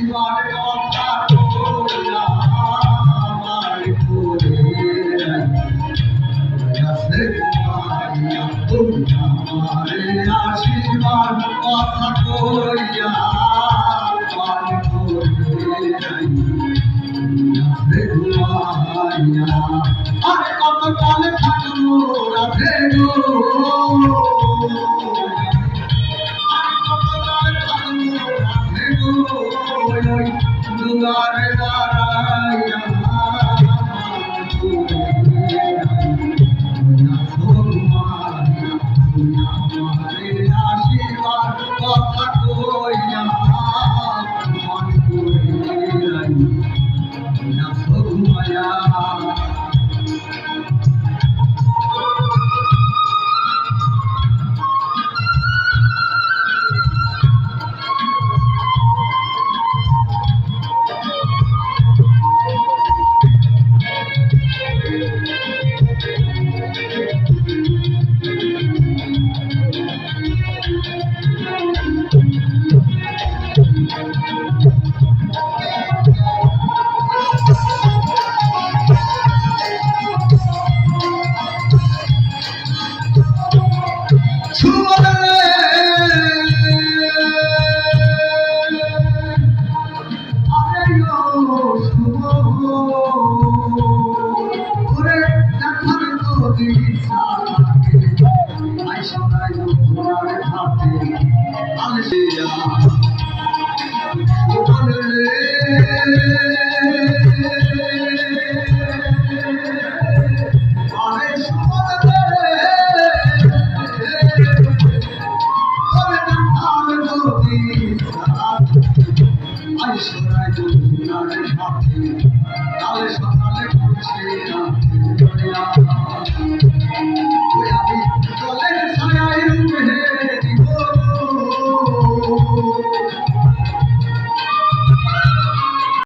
আসিবার কথা কইয়া আমার করে আছে তোমারিয়া তুমি আমারে আসিবার কথা কইয়া আমার করে আরে কত কালে থাকবো রাধে গো দুয়ারে দাঁড়াইয়া আশীর্বাদ কথা কইয়া মন করে ঘুমায়া I